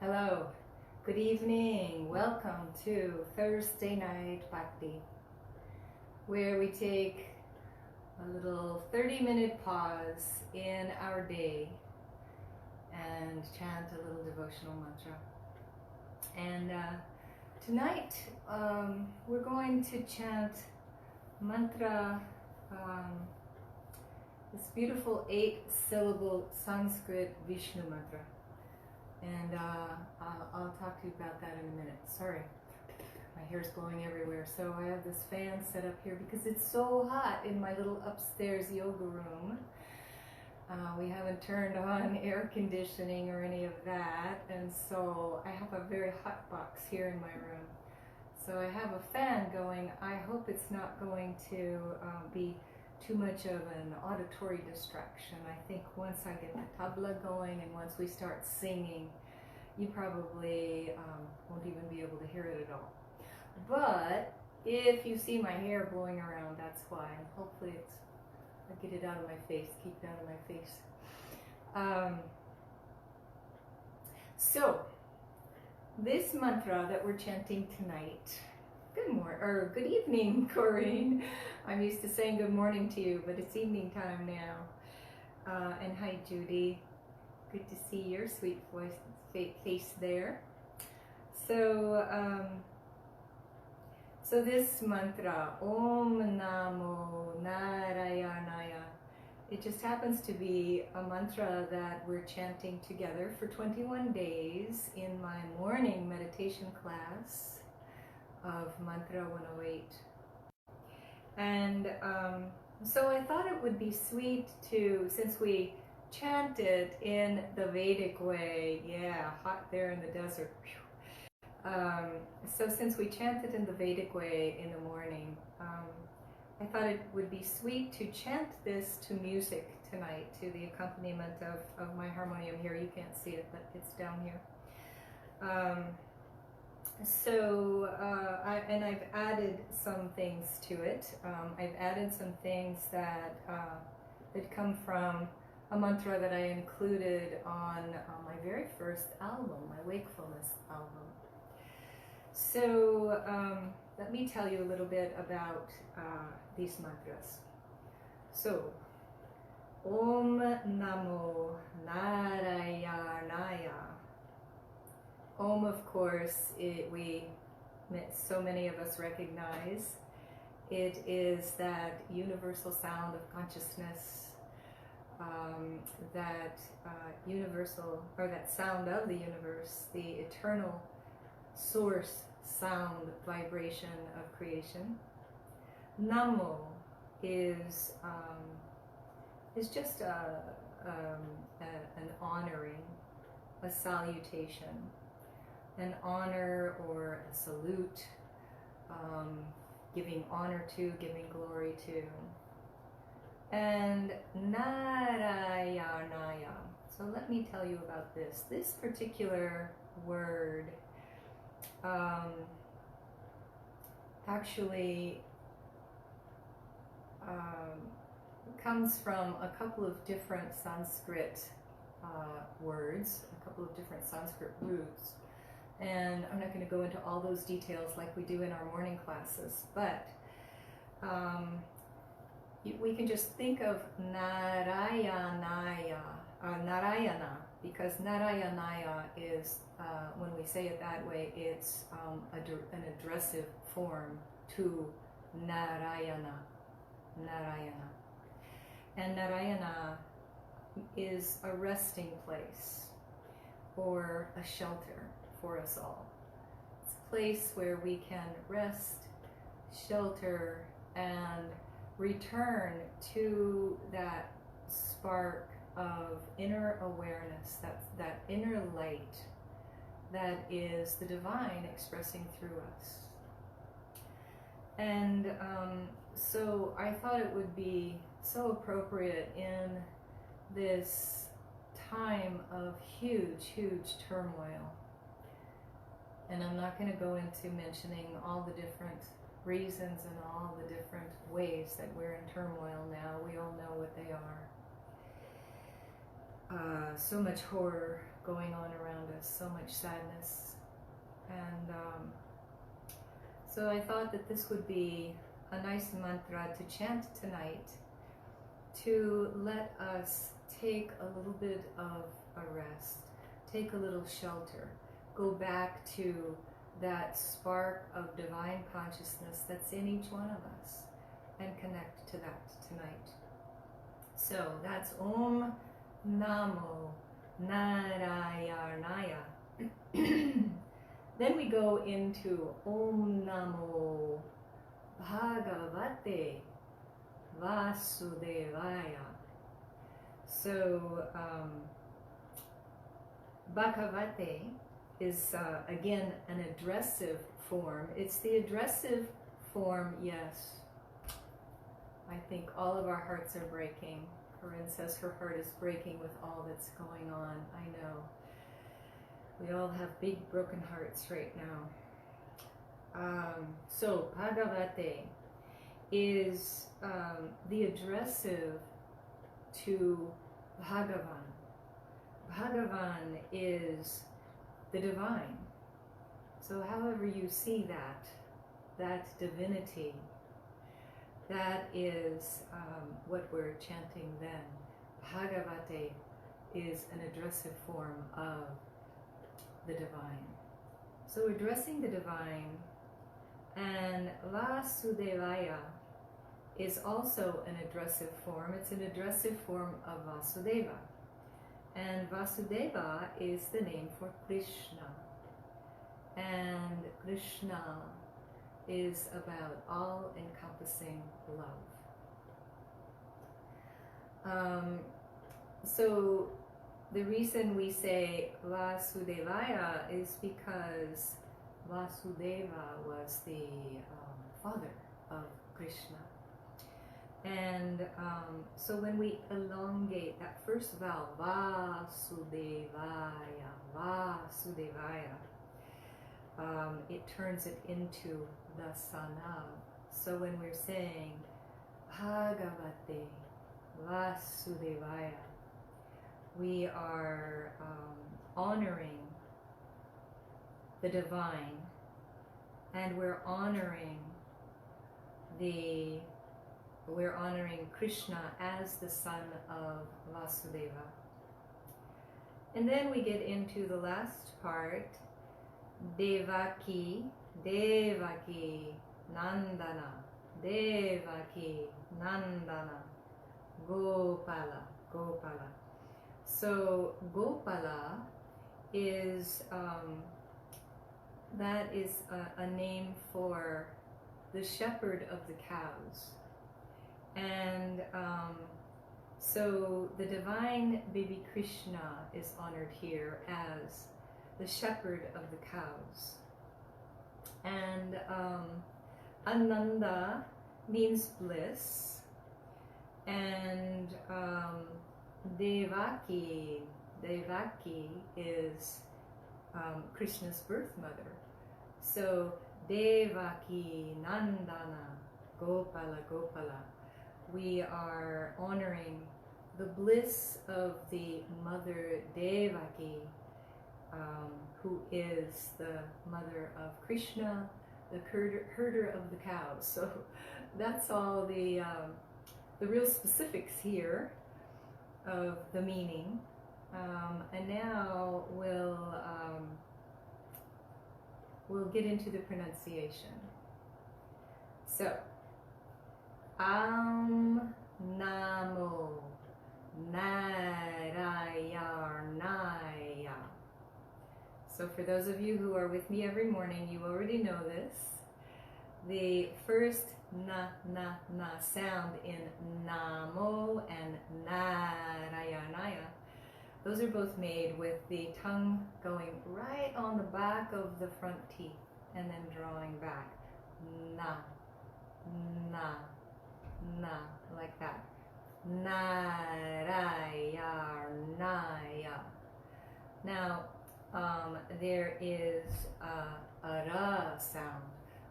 Hello, good evening, welcome to Thursday Night Bhakti, where we take a little 30-minute pause in our day and chant a little devotional mantra. And tonight we're going to chant mantra, this beautiful 8-syllable Sanskrit Vishnu mantra. And I'll talk to you about that in a minute. Sorry, my hair's blowing everywhere. So I have this fan set up here because it's so hot in my little upstairs yoga room. We haven't turned on air conditioning or any of that, and so I have a very hot box here in my room. So I have a fan going. I hope it's not going to be too much of an auditory distraction. I think once I get the tabla going and once we start singing, you probably won't even be able to hear it at all. But if you see my hair blowing around, that's why. And hopefully I get it out of my face, keep it out of my face. So this mantra that we're chanting tonight, good evening, Corinne. I'm used to saying good morning to you, but it's evening time now. And hi, Judy. Good to see your sweet face there. So, so this mantra, Āuṁ Namo Nārāyaṇāya, it just happens to be a mantra that we're chanting together for 21 days in my morning meditation class of Mantra 108. And so I thought it would be sweet to, since we chant it in the Vedic way, yeah, hot there in the desert. So since we chant it in the Vedic way in the morning, I thought it would be sweet to chant this to music tonight, to the accompaniment of my harmonium here. You can't see it, but it's down here. I've added some things to it. I've added some things that come from a mantra that I included on my very first album, my Wakefulness album. So let me tell you a little bit about these mantras. So, Āuṁ Namo Nārāyaṇāya. Om, of course, so many of us recognize. It is that universal sound of consciousness, that sound of the universe, the eternal source, sound, vibration of creation. Namo is just an honoring, a salutation, an honor or a salute, giving honor to, giving glory to. And Narayanaya. So let me tell you about this. This particular word actually comes from a couple of different Sanskrit words, a couple of different Sanskrit roots. And I'm not going to go into all those details like we do in our morning classes, but we can just think of Narayanaya, Narayana, because Narayanaya is, when we say it that way, it's an addressive form to Narayana, Narayana. And Narayana is a resting place or a shelter for us all. It's a place where we can rest, shelter, and return to that spark of inner awareness, that inner light that is the divine expressing through us. And so I thought it would be so appropriate in this time of huge, huge turmoil. And I'm not going to go into mentioning all the different reasons and all the different ways that we're in turmoil now. We all know what they are. so much horror going on around us, so much sadness. And so I thought that this would be a nice mantra to chant tonight to let us take a little bit of a rest, take a little shelter, go back to that spark of divine consciousness that's in each one of us and connect to that tonight. So that's Āuṁ Namo Nārāyaṇāya. Then we go into Āuṁ Namo Bhagavate Vāsudevāya. So Bhagavate is again an addressive form. It's the addressive form, yes. I think all of our hearts are breaking. Corinne says her heart is breaking with all that's going on. I know. We all have big broken hearts right now. So Bhagavate is the addressive to Bhagavan. Bhagavan is the divine. So however you see that divinity, that is what we're chanting then. Bhagavate is an addressive form of the divine. So addressing the divine, and Vāsudevāya is also an addressive form. It's an addressive form of Vasudeva. And Vasudeva is the name for Krishna. And Krishna is about all-encompassing love. So the reason we say Vāsudevāya is because Vasudeva was the father of Krishna. And so when we elongate that first vowel, Vāsudevāya, Vāsudevāya, it turns it into the son of. So when we're saying Bhagavate Vāsudevāya, we are honoring the divine, and we're honoring Krishna as the son of Vasudeva. And then we get into the last part, Devakīnandana, Gopala. So Gopala is that is a name for the shepherd of the cows. And so the divine baby Krishna is honored here as the shepherd of the cows. And Ananda means bliss, and Devaki is Krishna's birth mother. So Devakīnandana, Gopala. We are honoring the bliss of the mother Devaki, who is the mother of Krishna, the herder of the cows. So that's all the real specifics here of the meaning. And now we'll get into the pronunciation. So, Āuṁ Namo Nārāyaṇāya. So for those of you who are with me every morning, you already know this. The first na sound in Namo and Narayanaya, those are both made with the tongue going right on the back of the front teeth and then drawing back. Na, like that. Narayanaya. Now, there is a ra sound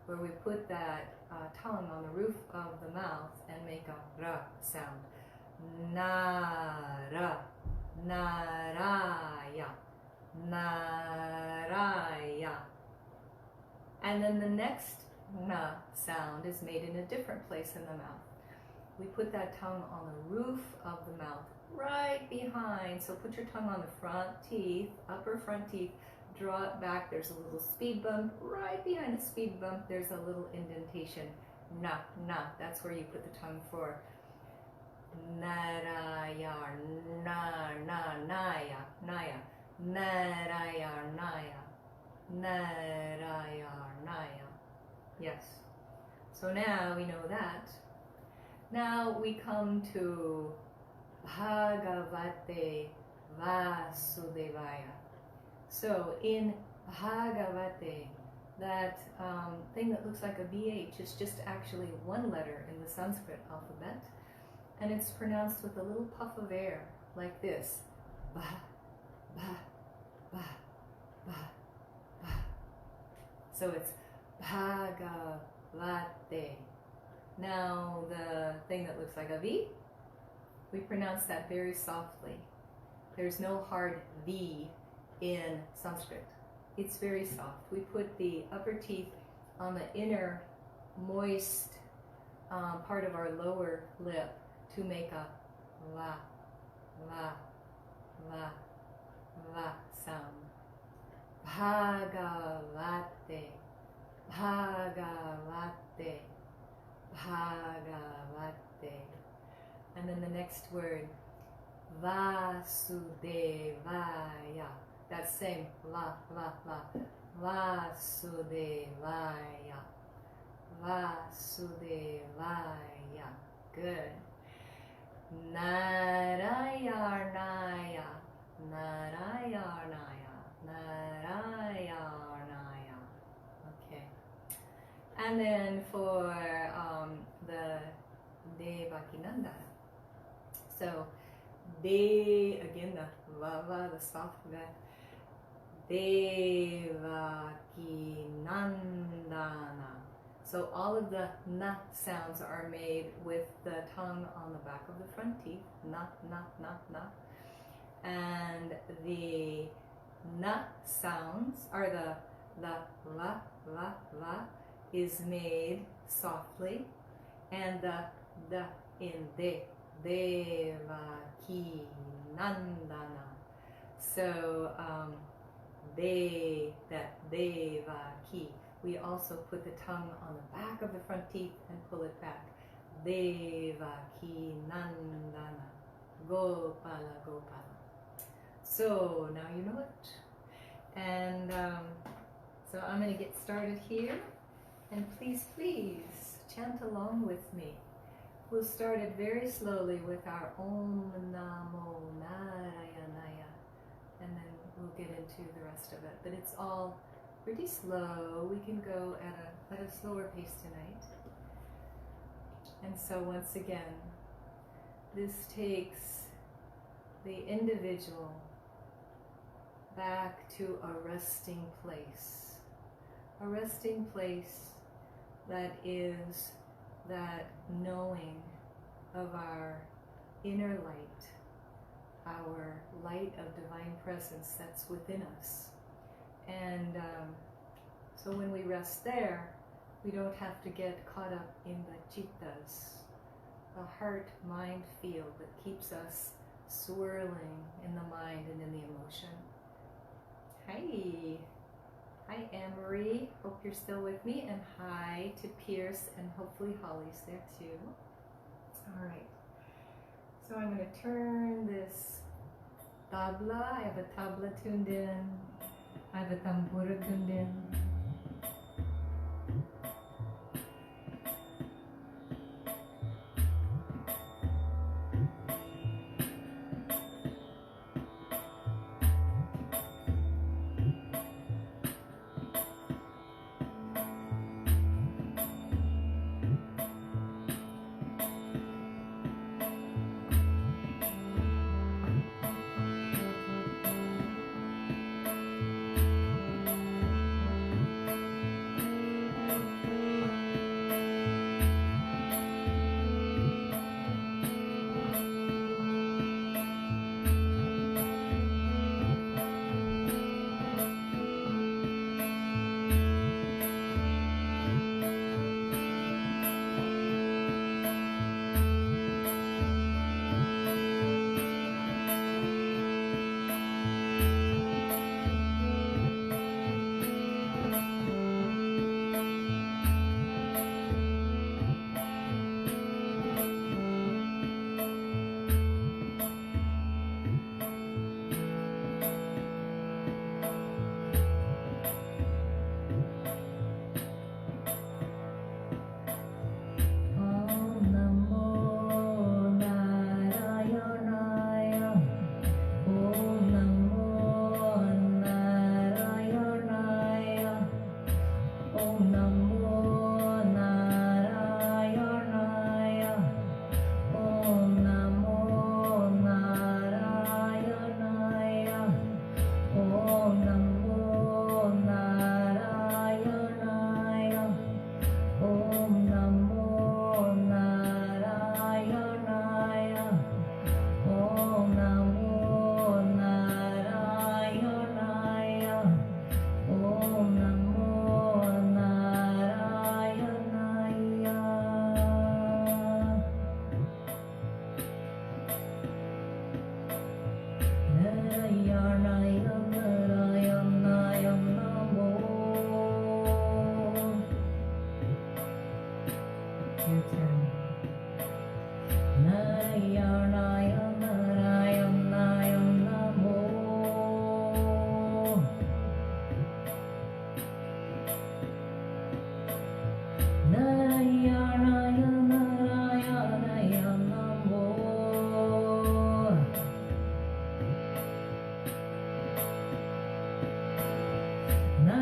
where we put that tongue on the roof of the mouth and make a ra sound. Nara. Naraya, Naraya. And then the next na sound is made in a different place in the mouth. We put that tongue on the roof of the mouth, right behind. So put your tongue on the front teeth, upper front teeth, draw it back. There's a little speed bump. Right behind the speed bump, there's a little indentation. Na, na, that's where you put the tongue for Naraya, na, na, naya, naya, Narayanaya, Narayanaya. Yes. So now we know that. Now we come to Bhagavate Vāsudevāya. So in Bhagavate, that thing that looks like a BH is just actually one letter in the Sanskrit alphabet, and it's pronounced with a little puff of air, like this. Ba, ba, ba, ba, ba. So it's Bhagavate. Now the thing that looks like a V, we pronounce that very softly. There's no hard V in Sanskrit. It's very soft. We put the upper teeth on the inner moist part of our lower lip to make a va, va, va, va sound. Bhagavate, Bhagavate, Bhagavate. And then the next word, Vāsudevāya. That same la, la, la. Vāsudevāya. Vāsudevāya. Good. Narayanaya. Narayanaya. Narayanaya. Okay. And then for the Devakīnandana. So, again, the va, the soft va. Devakīnandana. So all of the na sounds are made with the tongue on the back of the front teeth. Na, na, na, na. And the na sounds are the la, la, la is made softly. And the in de. Devakīnandana. So that Devaki. We also put the tongue on the back of the front teeth and pull it back. Devakīnandana. Gopala, Gopala. So now you know it. And so I'm going to get started here. And please, please chant along with me. We'll start it very slowly with our Āuṁ Namo Nārāyaṇāya, and then we'll get into the rest of it. But it's all pretty slow. We can go at a slower pace tonight. And so once again, this takes the individual back to a resting place. A resting place that is that knowing of our inner light, our light of divine presence that's within us. And so when we rest there, we don't have to get caught up in the chittas, the heart-mind field that keeps us swirling in the mind and in the emotion. Hi! Hi, Anne-Marie. Hope you're still with me. And hi to Pierce, and hopefully Holly's there too. All right. So I'm going to turn this tabla. I have a tabla tuned in. I have a tambura tuned in.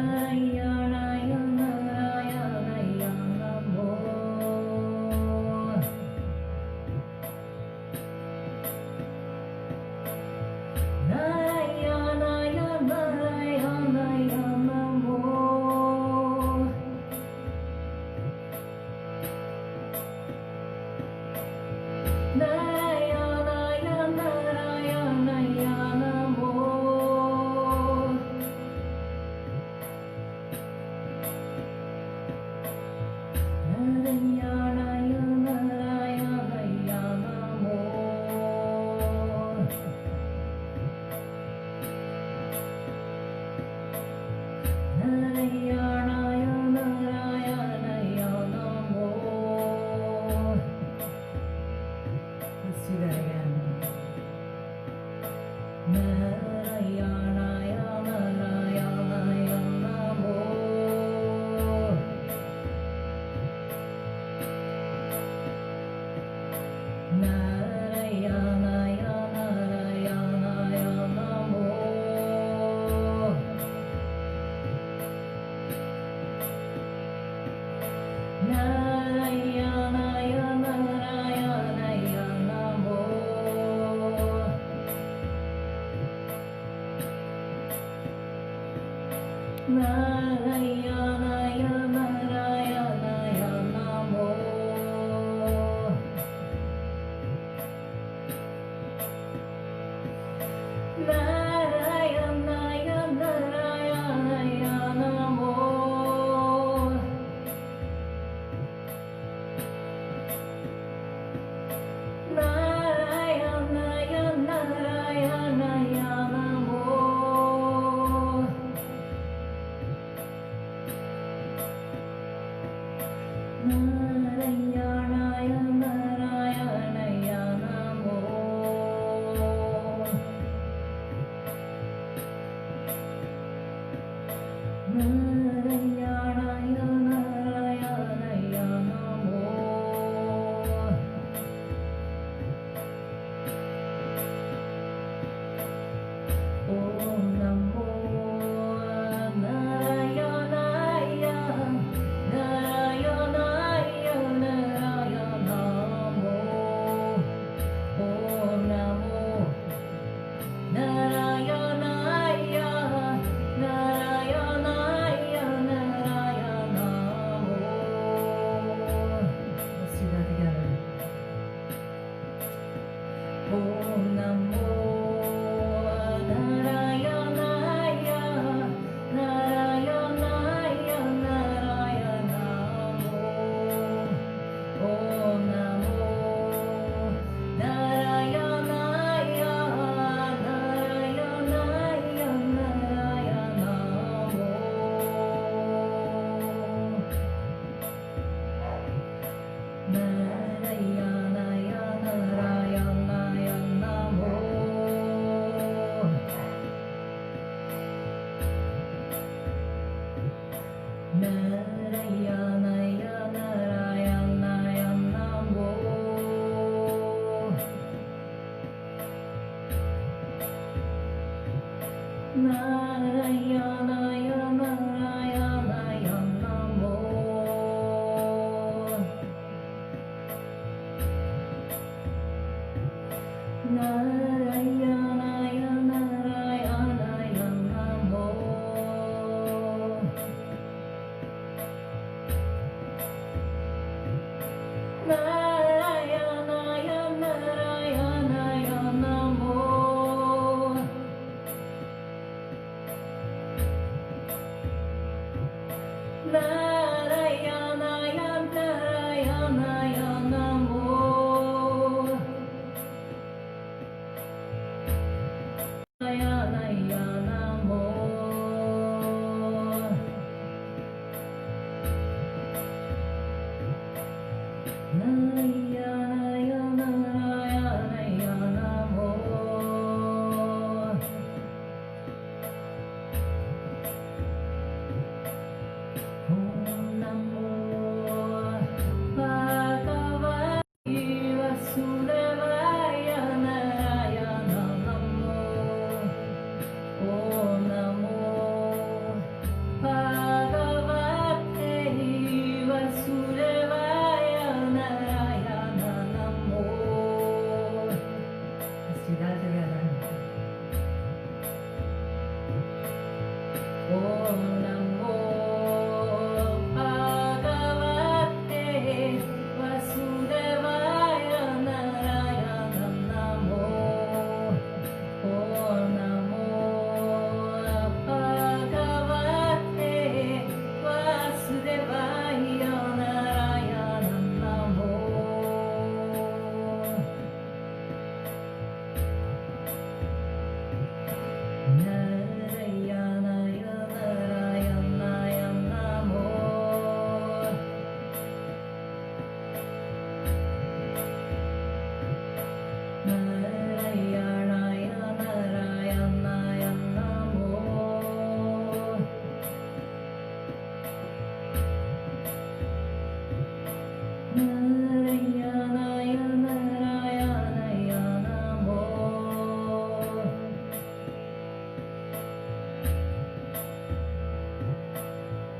Narayanaya Narayanaya Namo. Narayanaya Narayanaya Namo. Narayanaya Narayanaya Namo. Narayanaya Narayanaya Namo. Narayanaya Narayanaya Namo. Let's do that again. Narayanaya Narayanaya Namo. Narayanaya Narayanaya Namo. Narayanaya Narayanaya Namo. Narayanaya Narayanaya Namo. Narayanaya Narayanaya Namo. Narayanaya Narayanaya Namo. Narayanaya Narayanaya Namo. Narayanaya Narayanaya Namo. Āuṁ Namo Nārāyaṇāya. Narayanaya Narayanamo. Āuṁ Namo Nārayaṇāya. Narayanaya Narayanamo. Let's do that together. Āuṁ Namo Nārayaṇāya. Narayanaya Narayanamo. Āuṁ Namo Nārayaṇāya. Narayanaya Narayanamo. Narayanaya Narayanaya Namo. Narayanaya Narayanaya Namo. Narayanaya Narayanaya Namo. Narayanaya Narayanaya Namo. Narayanaya Narayanaya Namo.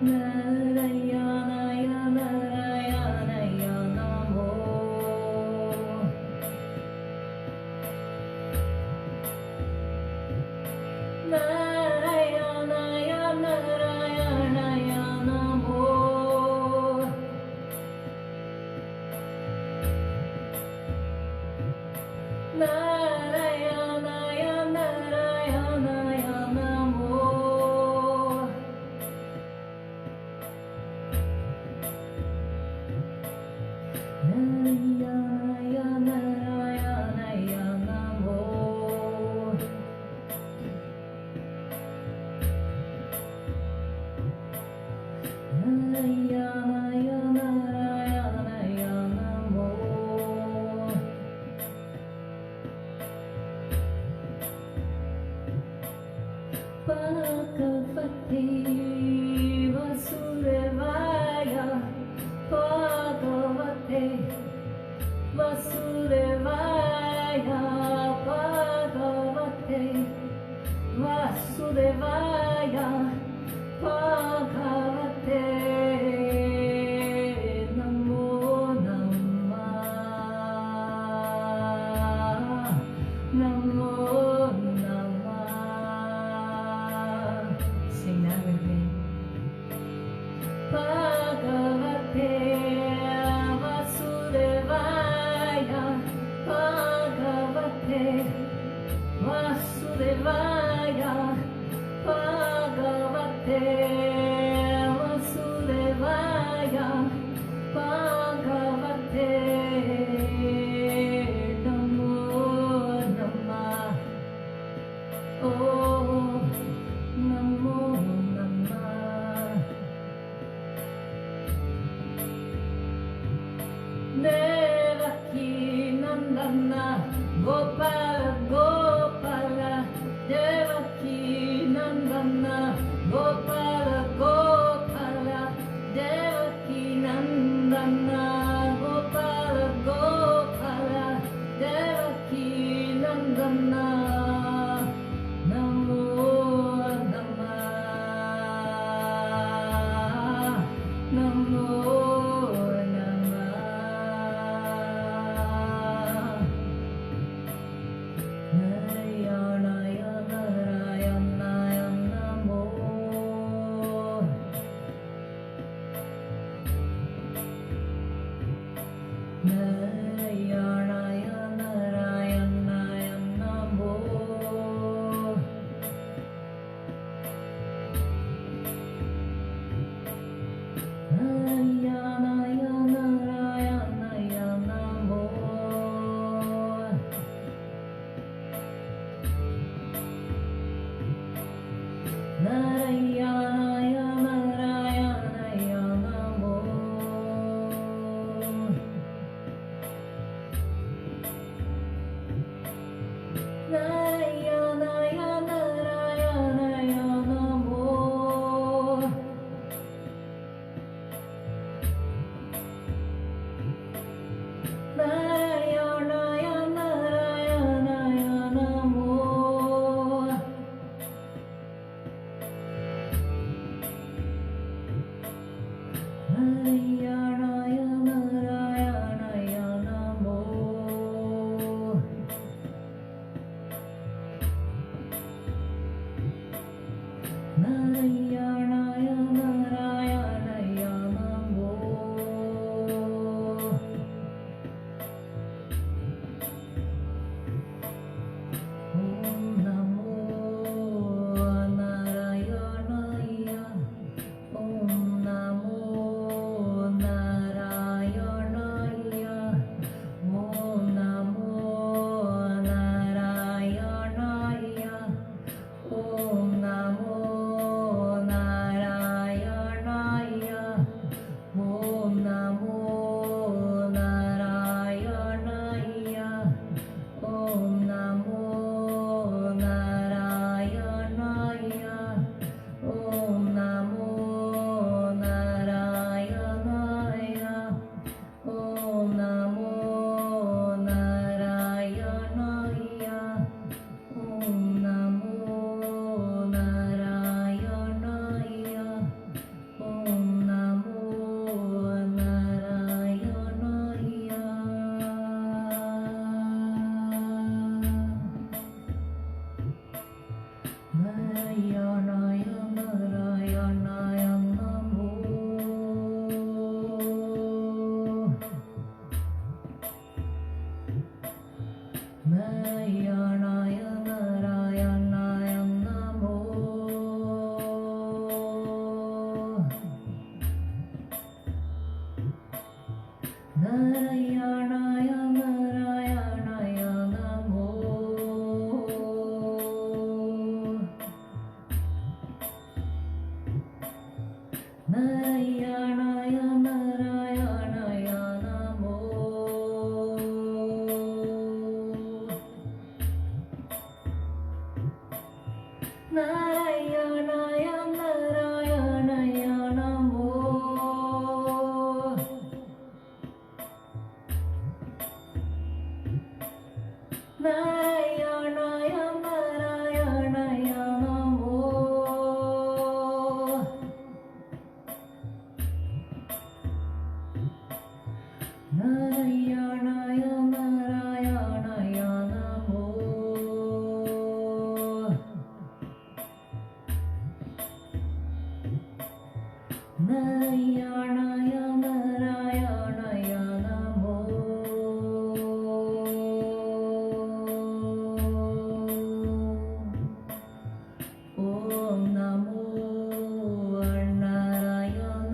Narayanaya Narayanaya Namo Narayanaya Narayanaya Namo Narayanaya Narayanaya Namo Narayanaya Narayanaya Namo Narayanaya Narayanaya Namo Bhagavate Vāsudevāya Bhagavate Vāsudevāya Bhagavate Vāsudevāya Bhagavate Namo Namaḥ Namo Namaḥ. Sing that with me. Bhagavate Vāsudevāya Bhagavate Vāsudevāya Bhagavate Vāsudevāya Bhagavate Namo Namaḥ. Oh, Namo Namaḥ. Devakīnandana Gopala Gopala Devakīnandana Gopala Gopala Devakīnandana Gopala Gopala Devakīnandana Namo Namaḥ Namo Narayanaya Narayanaya Namo Narayanaya Narayanaya Namo Narayanaya Narayanaya Namo Narayanaya Narayanaya Namo Narayanaya Narayanaya Namo Narayanaya Narayanaya Namo Narayanaya Narayanaya Namo Narayanaya Narayanaya Namo Āuṁ Namo Nārāyaṇāya Āuṁ Namo Nārāyaṇāya Āuṁ Namo Nārāyaṇāya Āuṁ Namo Nārāyaṇāya Narayanaya Narayanaya Namo Narayanaya Narayanaya Namo Narayanaya Narayanaya Namo Narayanaya Narayanaya Namo Narayanaya Narayanaya Namo Narayanaya Narayanaya Namo Narayanaya Narayanaya Namo Narayanaya Narayanaya Namo Āuṁ Namo Nārāyaṇāya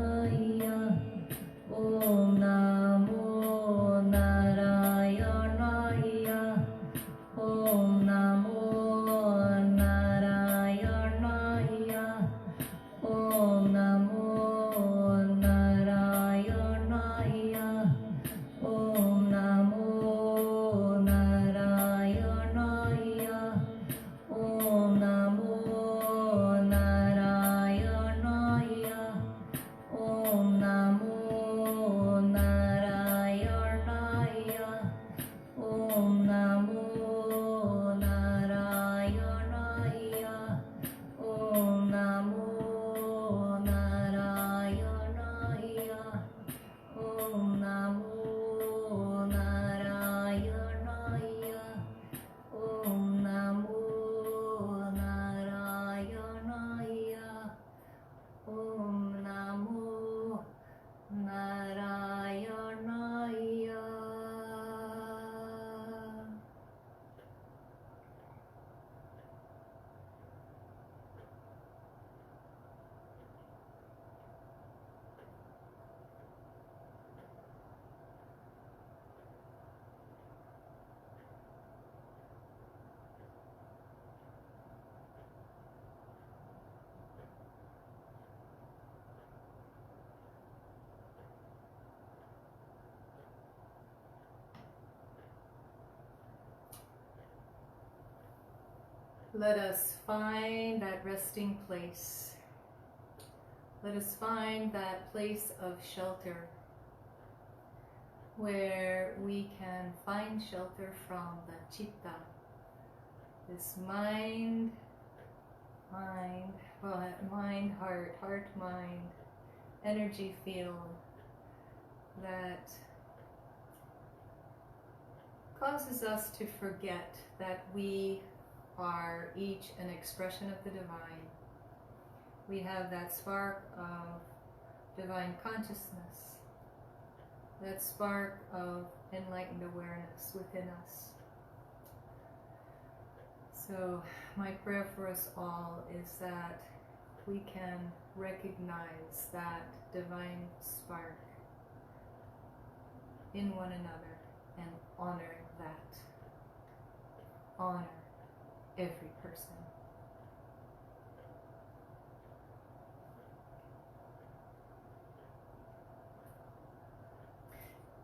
Āuṁ Namo Nārāyaṇāya Āuṁ Namo Nārāyaṇāya Āuṁ Namo Nārāyaṇāya Āuṁ Namo Nārāyaṇāya Āuṁ Namo Nārāyaṇāya Āuṁ Namo Nārāyaṇāya Āuṁ Namo Nārāyaṇāya Āuṁ Namo Nārāyaṇāya Āuṁ Namo Nārāyaṇāya Āuṁ Namo Nārāyaṇāya Āuṁ Namo Nārāyaṇāya. Let us find that resting place. Let us find that place of shelter where we can find shelter from the chitta, this mind, heart, mind, energy field that causes us to forget that we are each an expression of the divine. We have that spark of divine consciousness, that spark of enlightened awareness within us. So my prayer for us all is that we can recognize that divine spark in one another and honor that. Honor every person.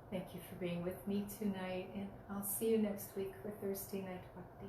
Thank you for being with me tonight, and I'll see you next week for Thursday Night Bhakti.